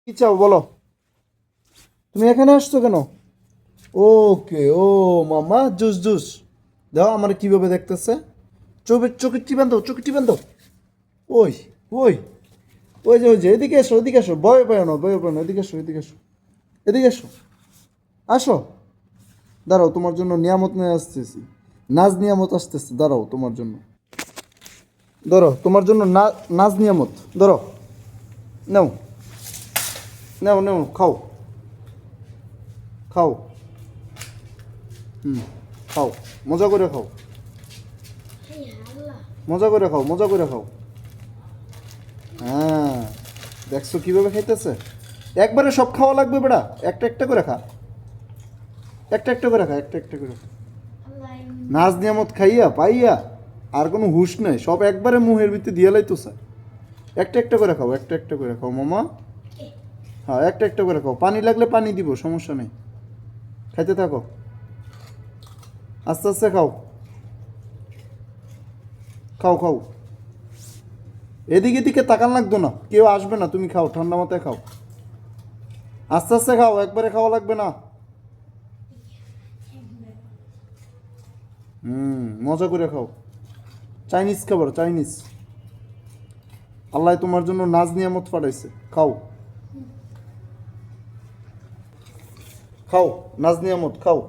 কি চাও বলো? তুমি এখানে আসছো কেন? ওকে, ও মামা, জুস জুস। দাও আমার কিভাবে দেখতেছে। চোখে টিপান দাও, চোখে টিপান দাও। ওই, ওই, ওই যে এদিকে এসো, এদিকে এসো, ভয় পাও না, ভয় পাও না, এদিকে এসো, এদিকে এসো, এদিকে এসো, আসো। দাঁড়াও, তোমার জন্য নিয়ামত নিয়ে আসতেছি। নাজ নিয়ামত আসতেছে, দাঁড়াও তোমার জন্য। ধরো তোমার জন্য নাজ নিয়ামত, ধরো। নাও, নাও, নাও, খাও, খাও। হুম, খাও, মজা করে খাও, মজা করে খাও, মজা করে খাও। হ্যাঁ, দেখছো কিভাবে খাইতেছে? একবারে সব খাওয়া লাগবে বেড়া, একটা একটা করে খা, একটা একটা করে খা, একটা একটা করে খা। নাজ নিয়ামত খাইয়া পাইয়া আর কোনো হুশ নাই, সব একবারে মুহের ভিতরে দিয়ে লাইতেছে। একটা একটা করে খাও, একটা একটা করে খাও মামা। হ্যাঁ, একটা একটা করে খাও, পানি লাগলে পানি দিব, সমস্যা নেই। খাইতে থাকো, আস্তে আস্তে খাও, খাও, খাও। এদিকে এদিকে তাকান লাগতো না, কেউ আসবে না, তুমি খাও, ঠান্ডা মাথায় খাও, আস্তে আস্তে খাও, একবারে খাওয়া লাগবে না। মজা করে খাও। চাইনিজ খাবার, চাইনিজ। আল্লাহ তোমার জন্য নাজ নিয়ামত পাঠাইছে, খাও, খাও, নাজ নিয়ামত খাও।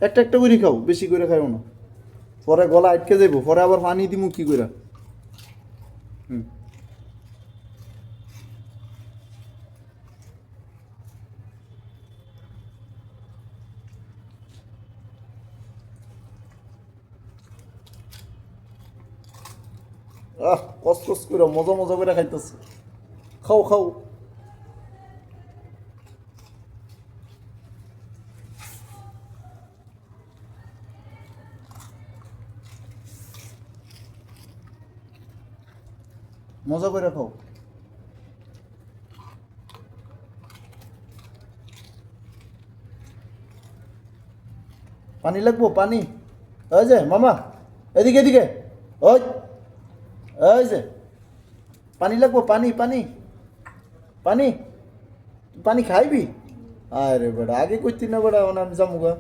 একটা একটা করে খাও, বেশি করে খাও না, পরে গলা আটকে যাইব, পরে আবার পানি দিমু কি করে। হুম। কষ্ট করে মজা মজা করে খাইতেছে, খাও, খাও। মজা করে খাও। পানি লাগবো, পানি। ওই যে মামা, এদিকে এদিকে, ওই, ওই যে পানি লাগবো, পানি, পানি, পানি। পানি খাইবি? আরে বেটা, আগে কইতি না বেটা, আমি যাবো গা।